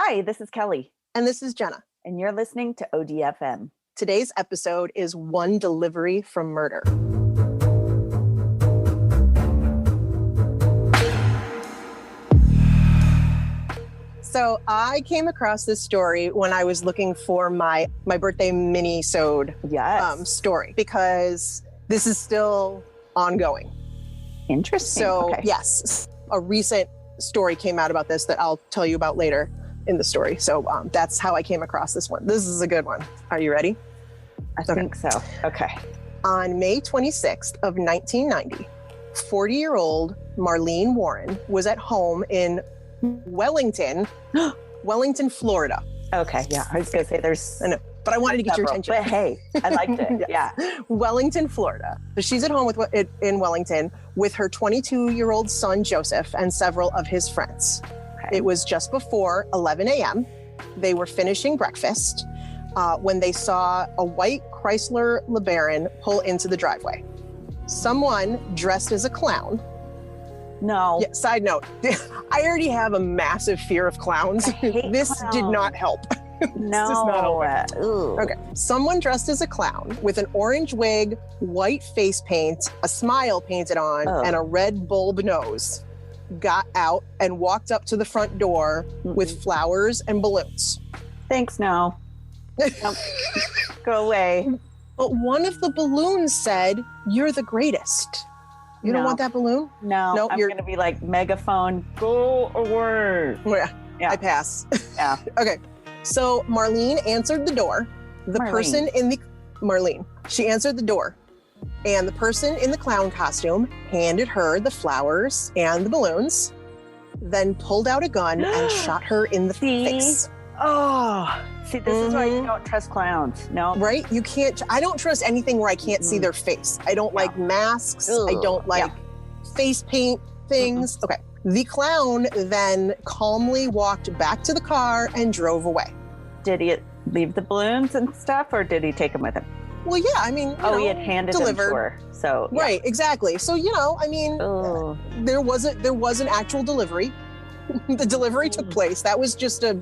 Hi, this is Kelly. And this is Jenna. And you're listening to ODFM. Today's episode is One Delivery from Murder. So I came across this story when I was looking for my birthday mini-sode story, because this is still ongoing. Interesting. So yes, a recent story came out about this that I'll tell you about later in the story. So that's how I came across this one. This is a good one. Are you ready? I think so. Okay. On May 26th of 1990, 40-year-old Marlene Warren was at home in Wellington, Florida. Okay, yeah. I was going to say there's... I know, but I wanted to get your attention. But hey, I liked it. Yes. Yeah. Wellington, Florida. So she's at home in Wellington with her 22-year-old son, Joseph, and several of his friends. Okay. It was just before 11 a.m. They were finishing breakfast when they saw a white Chrysler LeBaron pull into the driveway. Someone dressed as a clown. No. Yeah, side note, I already have a massive fear of clowns. This clowns. did not help. No. Okay. Someone dressed as a clown with an orange wig, white face paint, a smile painted on, and a red bulb nose got out and walked up to the front door with flowers and balloons. Thanks, no. Nope. Go away. But one of the balloons said, "You're the greatest." You don't want that balloon? No. Nope, I'm going to be like, megaphone, go away. Yeah. I pass. Yeah. Okay. So Marlene answered the door. She answered the door. And the person in the clown costume handed her the flowers and the balloons, then pulled out a gun and shot her in the face. Oh, see, this is why you don't trust clowns. No. Right? You can't. I don't trust anything where I can't see their face. I don't like masks. I don't like face paint things. Okay. The clown then calmly walked back to the car and drove away. Did he leave the balloons and stuff, or did he take them with him? Well, yeah, I mean, he had handed delivered. them to her. So right, exactly. So there was an actual delivery. The delivery took place. That was just a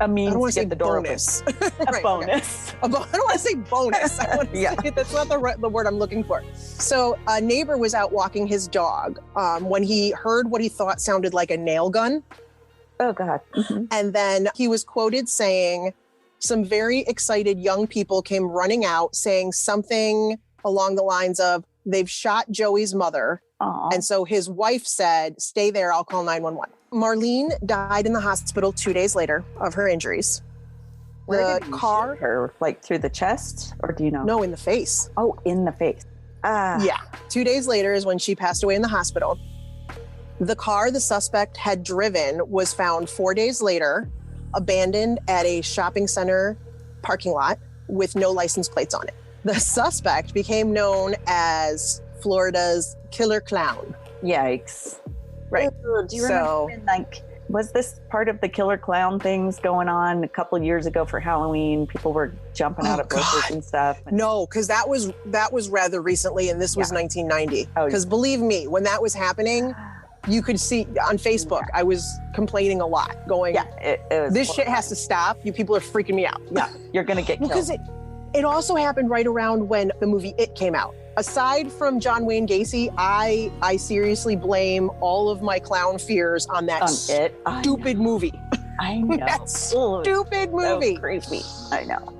means to get the door bonus. Open. Right, bonus. Okay. I don't want to say bonus. I want to say, that's not the word I'm looking for. So a neighbor was out walking his dog when he heard what he thought sounded like a nail gun. Oh, God. Mm-hmm. And then he was quoted saying, some very excited young people came running out saying something along the lines of, "They've shot Joey's mother." Aww. And so his wife said, "Stay there, I'll call 911. Marlene died in the hospital 2 days later of her injuries. Where did he shoot her? Like through the chest, or do you know? No, in the face. Oh, in the face. Yeah. 2 days later is when she passed away in the hospital. The car the suspect had driven was found 4 days later, abandoned at a shopping center parking lot with no license plates on it. The suspect became known as Florida's killer clown. Yikes. Right. Do you remember when, was this part of the killer clown things going on a couple of years ago for Halloween? People were jumping out of bushes and stuff. No, because that was rather recently, and this was 1990. Because believe me, when that was happening, you could see on Facebook, I was complaining a lot, going, it was this shit has to stop. You people are freaking me out. Yeah, you're going to get killed. Because it also happened right around when the movie It came out. Aside from John Wayne Gacy, I seriously blame all of my clown fears on that stupid movie. I know. That stupid movie. So creepy. I know.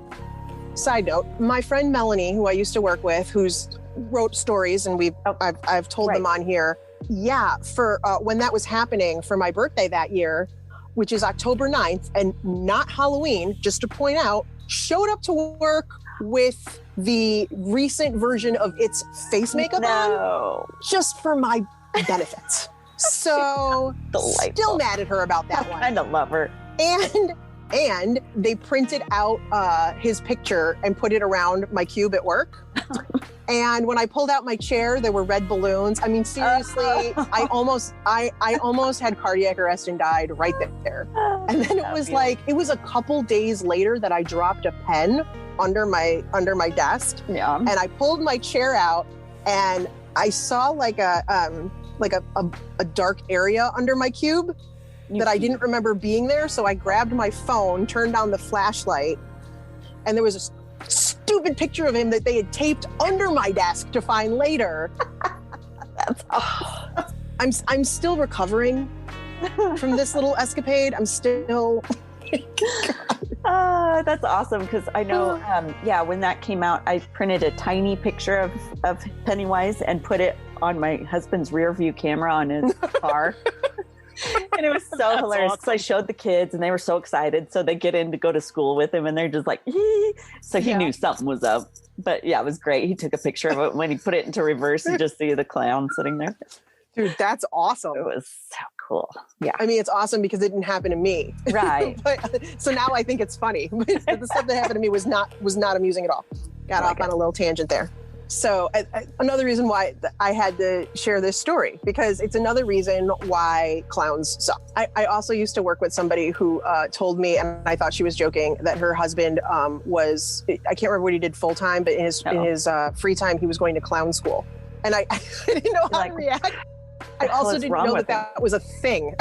Side note, my friend Melanie, who I used to work with, who's wrote stories, and I've told them on here. Yeah, for when that was happening for my birthday that year, which is October 9th, and not Halloween, just to point out, showed up to work with the recent version of its face makeup on, just for my benefit. So, still mad at her about that one. I kind of love her. And they printed out his picture and put it around my cube at work. And when I pulled out my chair, there were red balloons. I mean, seriously, I almost had cardiac arrest and died right there. And then it was a couple days later that I dropped a pen under my desk. Yeah. And I pulled my chair out and I saw like a dark area under my cube. that I didn't remember being there. So I grabbed my phone, turned on the flashlight, and there was a stupid picture of him that they had taped under my desk to find later. That's awesome. I'm still recovering from this little escapade. I'm still... That's awesome, because I know, when that came out, I printed a tiny picture of Pennywise and put it on my husband's rear view camera on his car. And it was so hilarious because I showed the kids and they were so excited. So they get in to go to school with him and they're just like, hee. So he knew something was up. But yeah, it was great. He took a picture of it. When he put it into reverse, you just see the clown sitting there. Dude, that's awesome. It was so cool. Yeah. I mean, it's awesome because it didn't happen to me. Right. So now I think it's funny. But the stuff that happened to me was not amusing at all. Got off on a little tangent there. So another reason why I had to share this story, because it's another reason why clowns suck. I also used to work with somebody who told me, and I thought she was joking, that her husband was, I can't remember what he did full time, but in his free time, he was going to clown school. And I didn't know how to react. I also didn't know that was a thing.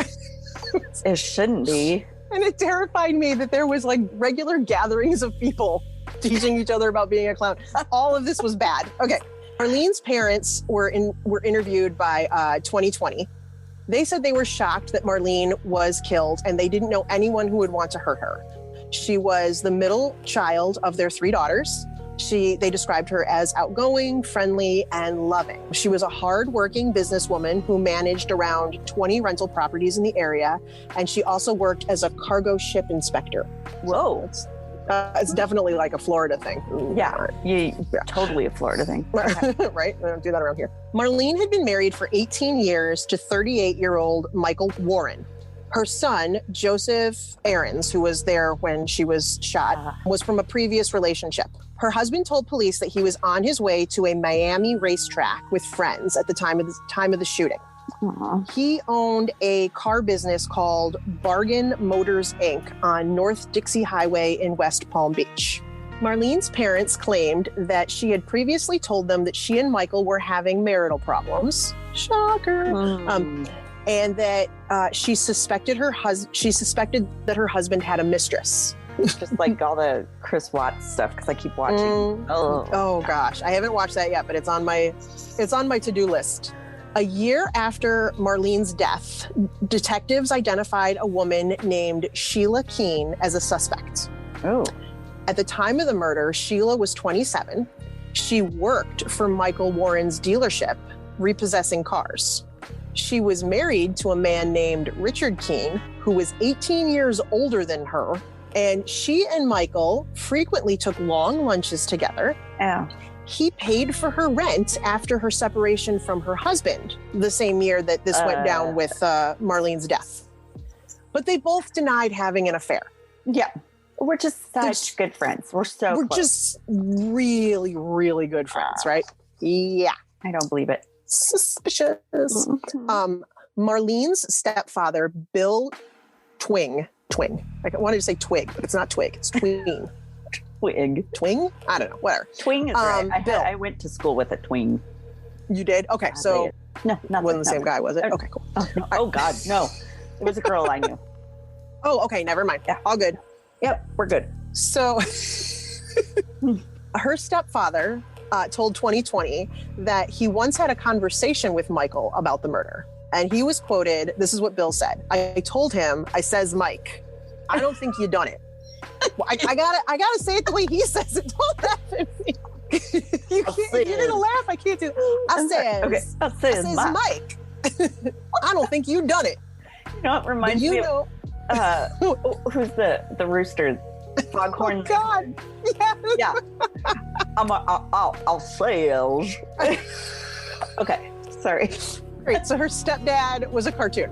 It shouldn't be. And it terrified me that there was like regular gatherings of people teaching each other about being a clown. All of this was bad. Okay. Marlene's parents were interviewed by 2020. They said they were shocked that Marlene was killed and they didn't know anyone who would want to hurt her. She was the middle child of their 3 daughters. They described her as outgoing, friendly, and loving. She was a hardworking businesswoman who managed around 20 rental properties in the area, and she also worked as a cargo ship inspector. Whoa. It's definitely like a Florida thing. Yeah, totally a Florida thing. Right? We don't do that around here. Marlene had been married for 18 years to 38-year-old Michael Warren. Her son, Joseph Aarons, who was there when she was shot, was from a previous relationship. Her husband told police that he was on his way to a Miami racetrack with friends at the time of the shooting. Aww. He owned a car business called Bargain Motors, Inc. on North Dixie Highway in West Palm Beach. Marlene's parents claimed that she had previously told them that she and Michael were having marital problems. Shocker. And that she suspected that her husband had a mistress. Just like all the Chris Watts stuff, because I keep watching. Oh gosh, I haven't watched that yet, but it's on my to-do list. A year after Marlene's death, detectives identified a woman named Sheila Keene as a suspect. Oh. At the time of the murder, Sheila was 27. She worked for Michael Warren's dealership, repossessing cars. She was married to a man named Richard Keene, who was 18 years older than her. And she and Michael frequently took long lunches together. Yeah. He paid for her rent after her separation from her husband, the same year that this went down with Marlene's death. But they both denied having an affair. Yeah. We're just such good friends. We're close. Just really, really good friends, right? Yeah. I don't believe it. Suspicious. Marlene's stepfather, Bill Twing. I wanted to say Twig, but it's not Twig. It's Twing. Twing? I don't know. Whatever. Twing is right. I went to school with a twing. You did? Okay, so no, wasn't the same guy, was it? Okay, cool. Oh, no. Oh God, no. It was a girl I knew. Oh, okay. Never mind. Yeah. All good. Yep, we're good. So her stepfather told 2020 that he once had a conversation with Michael about the murder. And he was quoted, this is what Bill said. I told him, I says, Mike, I don't think you done it. Well, I gotta say it the way he says it. Don't laugh at me. You're gonna laugh. I can't do it. I says, Mike, I don't think you done it. You know, it reminds me of who's the rooster? Foghorn. Oh God. Yeah. I'll say Okay. Sorry. Great. So her stepdad was a cartoon.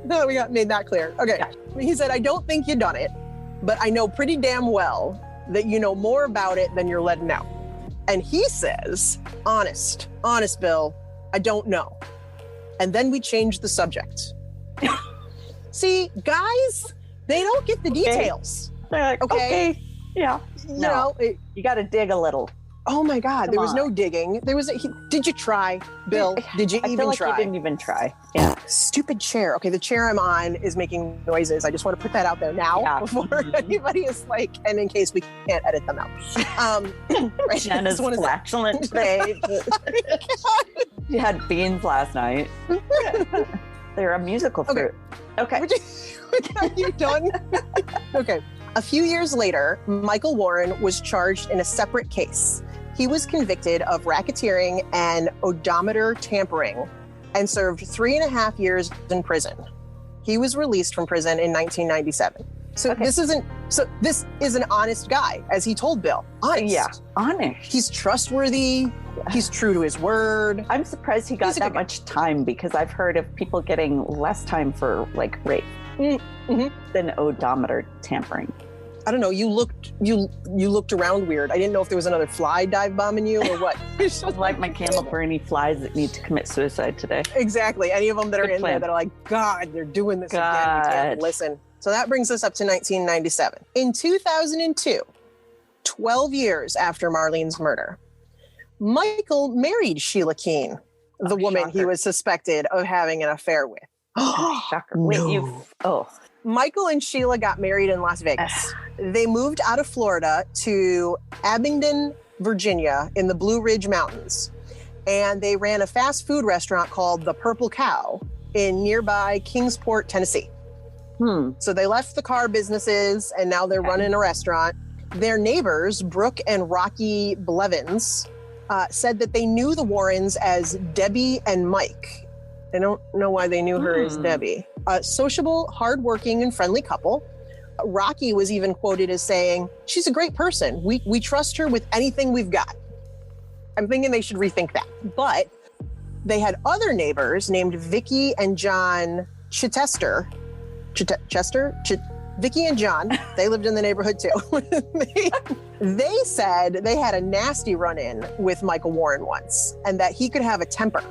No, we made that clear. Okay. Yeah. He said, I don't think you done it, but I know pretty damn well that you know more about it than you're letting out. And he says, honest, Bill, I don't know. And then we changed the subject. See, guys, they don't get the details. They're like, okay. Yeah. You got to dig a little. Oh my God, there was no digging. Did you try, Bill? Did you even try? I feel like he didn't even try. Yeah. Stupid chair. Okay, the chair I'm on is making noises. I just want to put that out there now before anybody is like, and in case we can't edit them out. Right. Jenna's flatulent today. She had beans last night. They're a musical fruit. Okay. Are you done? Okay. A few years later, Michael Warren was charged in a separate case. He was convicted of racketeering and odometer tampering and served 3.5 years in prison. He was released from prison in 1997. So this is an honest guy, as he told Bill. Honest. Yeah, honest. He's trustworthy. He's true to his word. I'm surprised he got that much time, because I've heard of people getting less time for like rape than odometer tampering. I don't know. You looked around weird. I didn't know if there was another fly dive bombing you or what. Like my Camel Bernie flies that need to commit suicide today. Exactly. Any of them that are in there that are like, God, they're doing this again. We can't listen. So that brings us up to 1997. In 2002, 12 years after Marlene's murder, Michael married Sheila Keene, the woman he was suspected of having an affair with. Shocker. No. Michael and Sheila got married in Las Vegas. They moved out of Florida to Abingdon, Virginia, in the Blue Ridge Mountains. And they ran a fast food restaurant called The Purple Cow in nearby Kingsport, Tennessee. So they left the car businesses and now they're running a restaurant. Their neighbors, Brooke and Rocky Blevins, said that they knew the Warrens as Debbie and Mike. I don't know why they knew her as Debbie. A sociable, hardworking, and friendly couple. Rocky was even quoted as saying, "She's a great person. We trust her with anything we've got." I'm thinking they should rethink that. But they had other neighbors named Vicky and John Chester. Vicky and John, they lived in the neighborhood too. They said they had a nasty run-in with Michael Warren once and that he could have a temper.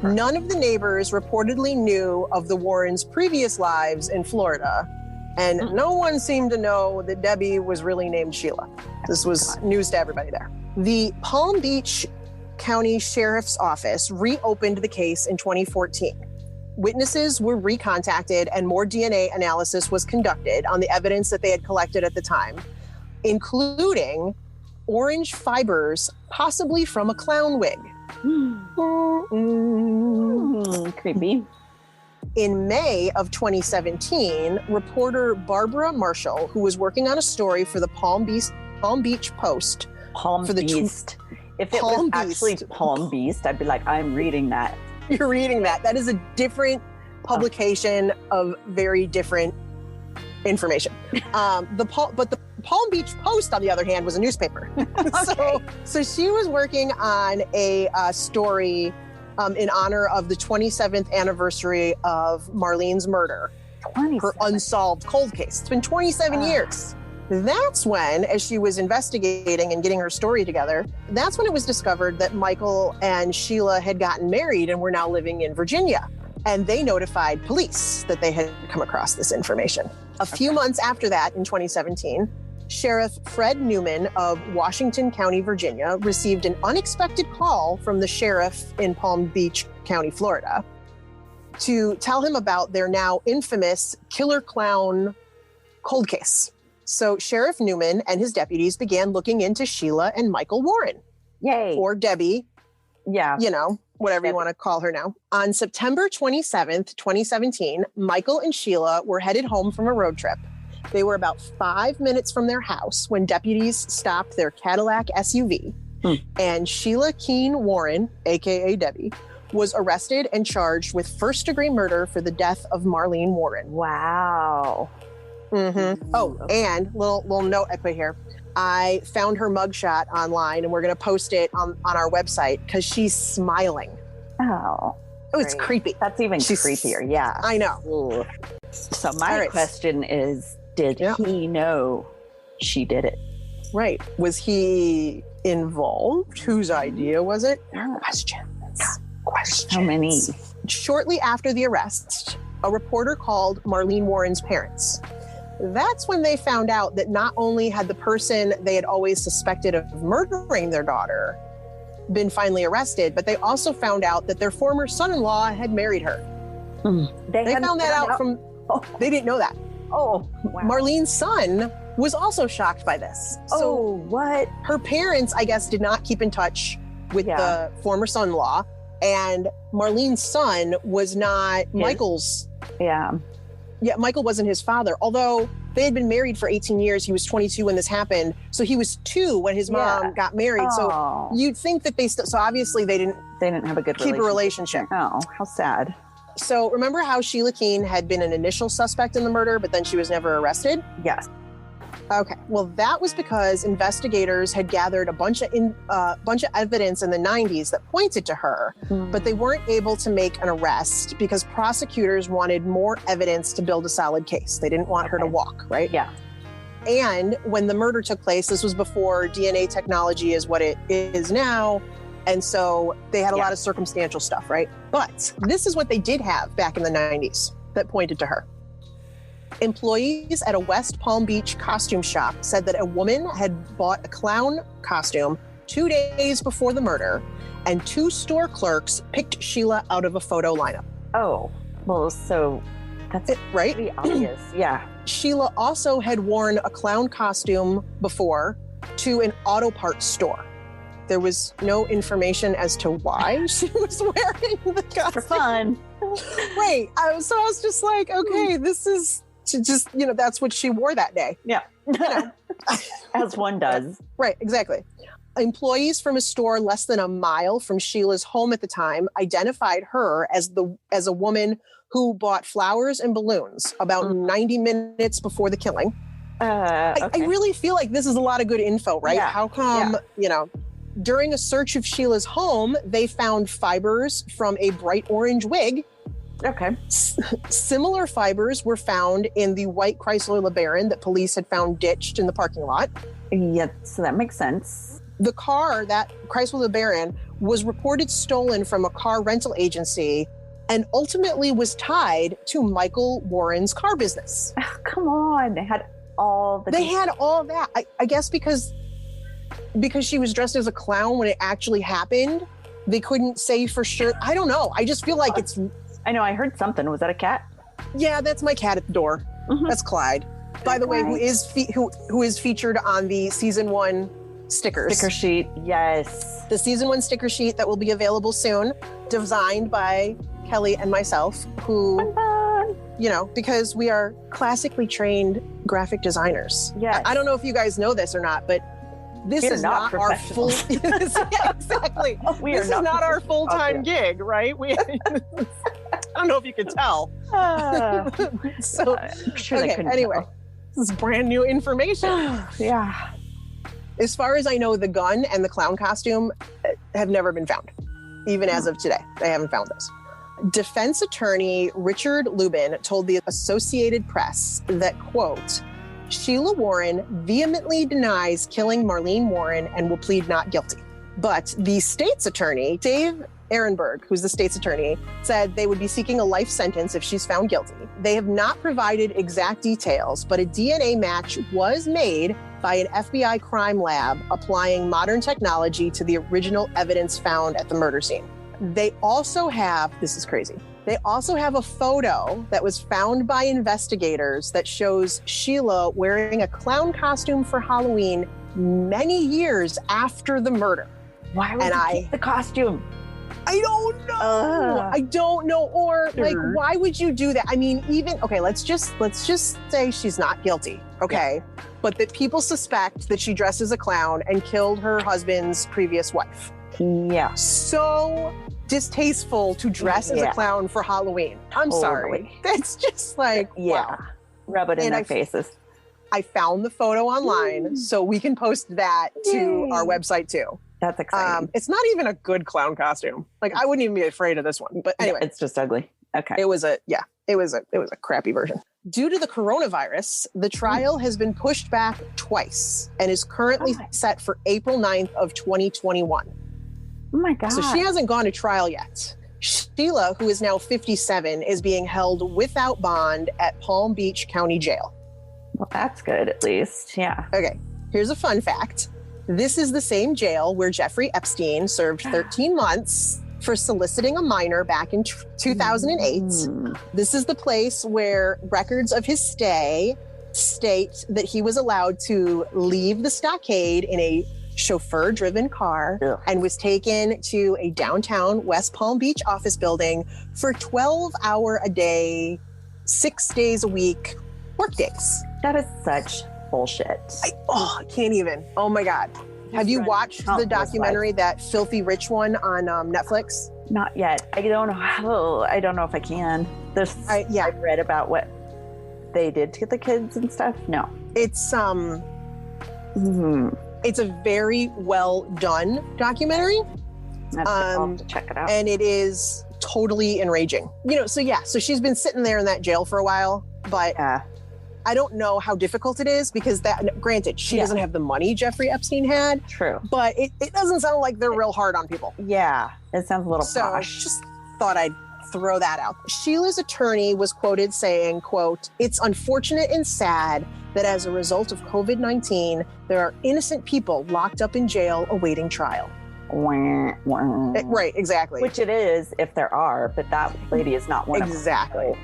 None of the neighbors reportedly knew of the Warrens' previous lives in Florida, and no one seemed to know that Debbie was really named Sheila. This was news to everybody there. The Palm Beach County Sheriff's Office reopened the case in 2014. Witnesses were recontacted and more DNA analysis was conducted on the evidence that they had collected at the time, including orange fibers, possibly from a clown wig. Creepy. In May of 2017, reporter Barbara Marshall, who was working on a story for the Palm Beach Post. If it was actually Palm Beast, I'd be like, I'm reading that. You're reading that. That is a different publication of very different information. But the Palm Beach Post, on the other hand, was a newspaper. So she was working on a story in honor of the 27th anniversary of Marlene's murder. Her unsolved cold case. It's been 27 years. That's when, as she was investigating and getting her story together, that's when it was discovered that Michael and Sheila had gotten married and were now living in Virginia. And they notified police that they had come across this information. A few months after that, in 2017, Sheriff Fred Newman of Washington County, Virginia, received an unexpected call from the sheriff in Palm Beach County, Florida, to tell him about their now infamous killer clown cold case. So Sheriff Newman and his deputies began looking into Sheila and Michael Warren. Yay. Or Debbie. Yeah. You know, whatever you want to call her now. On September 27th, 2017, Michael and Sheila were headed home from a road trip. They were about 5 minutes from their house when deputies stopped their Cadillac SUV. And Sheila Keene Warren, aka Debbie, was arrested and charged with first-degree murder for the death of Marlene Warren. Wow. Oh, and little note I put here. I found her mugshot online and we're going to post it on our website because she's smiling. Oh, it's creepy. That's even creepier. Yeah, I know. Ooh. So my question is, did he know she did it? Right. Was he involved? Whose idea was it? Questions. How many? Shortly after the arrest, a reporter called Marlene Warren's parents. That's when they found out that not only had the person they had always suspected of murdering their daughter been finally arrested, but they also found out that their former son-in-law had married her. They found that out from, they didn't know that. Oh, wow. Marlene's son was also shocked by this. So what? Her parents, I guess, did not keep in touch with the former son-in-law, and Marlene's son was not Michael's. Yeah, Michael wasn't his father, although they had been married for 18 years. He was 22 when this happened. So he was 2 when his mom got married. So you'd think that so obviously they didn't have a good relationship. Oh, how sad. So remember how Sheila Keene had been an initial suspect in the murder, but then she was never arrested? Yes. Okay. Well, that was because investigators had gathered a bunch of evidence in the 90s that pointed to her, but they weren't able to make an arrest because prosecutors wanted more evidence to build a solid case. They didn't want her to walk, right? Yeah. And when the murder took place, this was before DNA technology is what it is now. And so they had a lot of circumstantial stuff, right? But this is what they did have back in the 90s that pointed to her. Employees at a West Palm Beach costume shop said that a woman had bought a clown costume 2 days before the murder, and 2 store clerks picked Sheila out of a photo lineup. Oh, well, so that's it, right? Pretty obvious. Yeah. Sheila also had worn a clown costume before to an auto parts store. There was no information as to why she was wearing the costume. For fun. Right. So I was just like, okay, this is just, that's what she wore that day. Yeah. As one does. Right, exactly. Employees from a store less than a mile from Sheila's home at the time identified her as a woman who bought flowers and balloons about 90 minutes before the killing. I really feel like this is a lot of good info, right? Yeah. How come, during a search of Sheila's home, they found fibers from a bright orange wig. Okay. Similar fibers were found in the white Chrysler LeBaron that police had found ditched in the parking lot. Yeah, so that makes sense. The car, that Chrysler LeBaron, was reported stolen from a car rental agency and ultimately was tied to Michael Warren's car business. Oh, come on. They had all that. I guess because she was dressed as a clown when it actually happened, they couldn't say for sure. I don't know. I just feel like it's... I know. I heard something. Was that a cat? Yeah, that's my cat at the door. Mm-hmm. That's Clyde. By the way, who is featured on the season 1 stickers. Sticker sheet. Yes. The season 1 sticker sheet that will be available soon, designed by Kelly and myself, who, because we are classically trained graphic designers. Yes. I don't know if you guys know this or not, but this is not our full. Yeah, exactly. This is not our full-time gig, right? I don't know if you can tell. So, I'm sure they couldn't anyway, tell. this is brand new information. Yeah. As far as I know, the gun and the clown costume have never been found. Even as of today, they haven't found those. Defense attorney Richard Lubin told the Associated Press that, quote, Sheila Warren vehemently denies killing Marlene Warren and will plead not guilty. But the state's attorney, Dave Ehrenberg, who's the state's attorney, said they would be seeking a life sentence if she's found guilty. They have not provided exact details, but a DNA match was made by an FBI crime lab applying modern technology to the original evidence found at the murder scene. They also have, this is crazy, they also have a photo that was found by investigators that shows Sheila wearing a clown costume for Halloween many years after the murder. Why would you keep the costume? I don't know. I don't know. Or like, why would you do that? I mean, let's just say she's not guilty. Okay. Yeah. But that people suspect that she dressed as a clown and killed her husband's previous wife. Yeah. So distasteful to dress as a clown for Halloween. I'm sorry. That's just like, wow. Rub it in their faces. I found the photo online, so we can post that to our website too. That's exciting. It's not even a good clown costume. Like, I wouldn't even be afraid of this one. But anyway, it's just ugly. Okay. It was a crappy version. Due to the coronavirus, the trial has been pushed back twice and is currently set for April 9th of 2021. Oh my God. So she hasn't gone to trial yet. Sheila, who is now 57, is being held without bond at Palm Beach County Jail. Well, that's good, at least. Yeah. Okay. Here's a fun fact. This is the same jail where Jeffrey Epstein served 13 months for soliciting a minor back in 2008. This is the place where records of his stay state that he was allowed to leave the stockade in a chauffeur-driven car and was taken to a downtown West Palm Beach office building for 12-hour-a-day, 6 days a week workdays. That is such bullshit. I can't even. Oh my God. Have you watched the documentary, that Filthy Rich one on Netflix? Not yet. I don't know. I don't know if I can. I've read about what they did to the kids and stuff. No. It's it's a very well done documentary. I'll have to check it out. And it is totally enraging. So she's been sitting there in that jail for a while, but I don't know how difficult it is because granted, she doesn't have the money Jeffrey Epstein had. True. But it doesn't sound like they're real hard on people. Yeah. It sounds a little posh. Just thought I'd throw that out. Sheila's attorney was quoted saying, quote, "It's unfortunate and sad that as a result of COVID-19, there are innocent people locked up in jail awaiting trial." Right, exactly. Which it is if there are, but that lady is not one of them.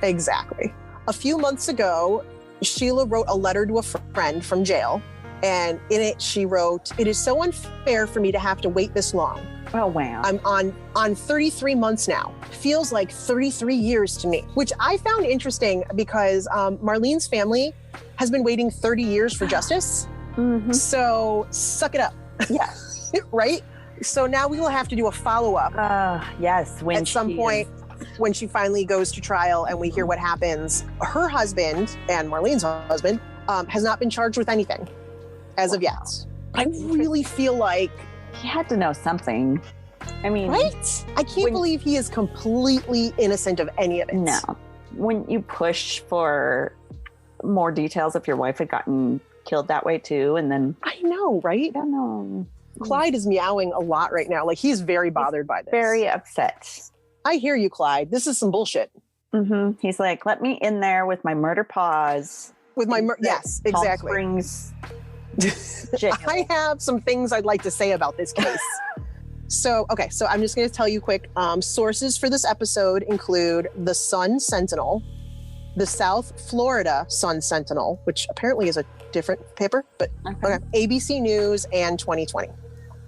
Exactly. A few months ago, Sheila wrote a letter to a friend from jail, and in it she wrote, "It is so unfair for me to have to wait this long. Oh, wow. I'm on 33 months now. Feels like 33 years to me," which I found interesting because Marlene's family has been waiting 30 years for justice. So suck it up. Yeah. Right? So now we will have to do a follow-up. Yes. At some point when she finally goes to trial and we hear what happens. Her husband and Marlene's husband has not been charged with anything as of yet. I really feel like he had to know something. I mean, right? I can't believe he is completely innocent of any of it. No. When you push for more details, if your wife had gotten killed that way too, and then I know, right? I know. Clyde is meowing a lot right now. Like he's very bothered by this. Very upset. I hear you, Clyde. This is some bullshit. He's like, let me in there with my murder paws. With my yes, exactly. Palm Springs I have some things I'd like to say about this case. So I'm just going to tell you quick. Sources for this episode include the Sun Sentinel, the South Florida Sun Sentinel, which apparently is a different paper, but okay. ABC News and 2020.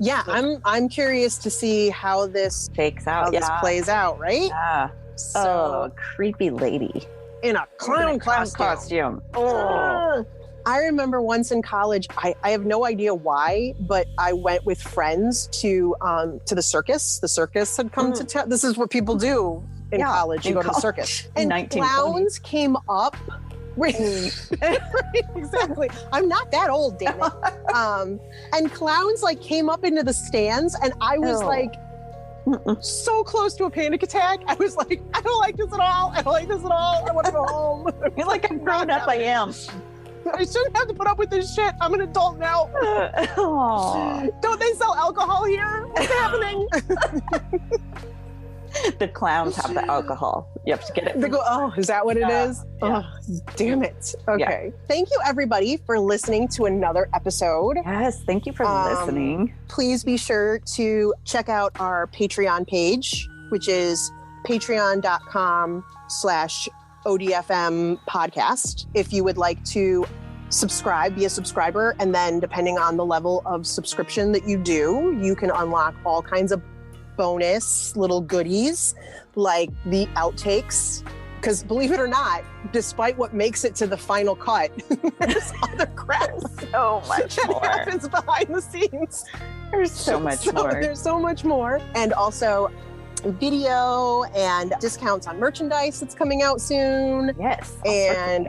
Yeah, I'm curious to see how this shakes out. How this plays out, right? Yeah. So creepy lady in a clown costume. Oh. I remember once in college, I have no idea why, but I went with friends to the circus. The circus had come to town. This is what people do in college. You go to the circus. And clowns came up. Exactly. I'm not that old, damn it. And clowns came up into the stands, and I was so close to a panic attack. I was like, I don't like this at all. I don't like this at all. I want to go home. You're like, I'm grown up. I am. I shouldn't have to put up with this shit. I'm an adult now. Don't they sell alcohol here? What's happening? The clowns have the alcohol. You have to get it. Is that what it is? Yeah. Oh, damn it. Okay. Yeah. Thank you, everybody, for listening to another episode. Yes, thank you for listening. Please be sure to check out our Patreon page, which is patreon.com/ODFM podcast. If you would like to subscribe, be a subscriber, and then depending on the level of subscription that you do, you can unlock all kinds of bonus little goodies like the outtakes. Because believe it or not, despite what makes it to the final cut, there's other crap so much more that happens behind the scenes. There's so much more. There's so much more. And also video and discounts on merchandise that's coming out soon. Yes. And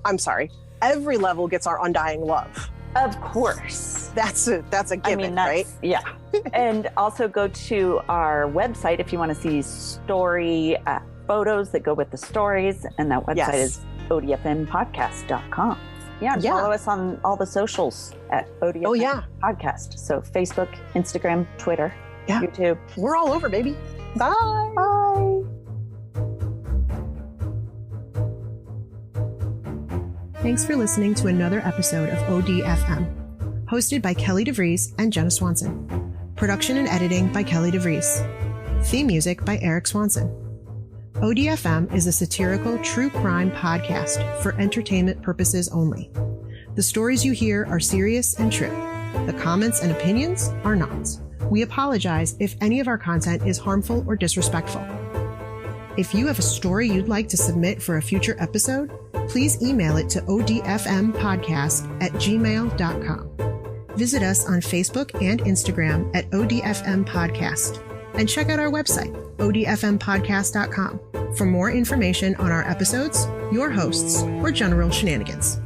I'm sorry. Every level gets our undying love. Of course. That's a given, right? Yeah. And also go to our website if you want to see story photos that go with the stories. And that website is odfmpodcast.com. Yeah. Follow us on all the socials at ODFM Podcast. So Facebook, Instagram, Twitter, YouTube. We're all over, baby. Bye. Bye. Thanks for listening to another episode of ODFM. Hosted by Kelly DeVries and Jenna Swanson. Production and editing by Kelly DeVries. Theme music by Eric Swanson. ODFM is a satirical true crime podcast for entertainment purposes only. The stories you hear are serious and true. The comments and opinions are not. We apologize if any of our content is harmful or disrespectful. If you have a story you'd like to submit for a future episode, please email it to odfmpodcast@gmail.com. Visit us on Facebook and Instagram at ODFM Podcast. And check out our website, odfmpodcast.com, for more information on our episodes, your hosts, or general shenanigans.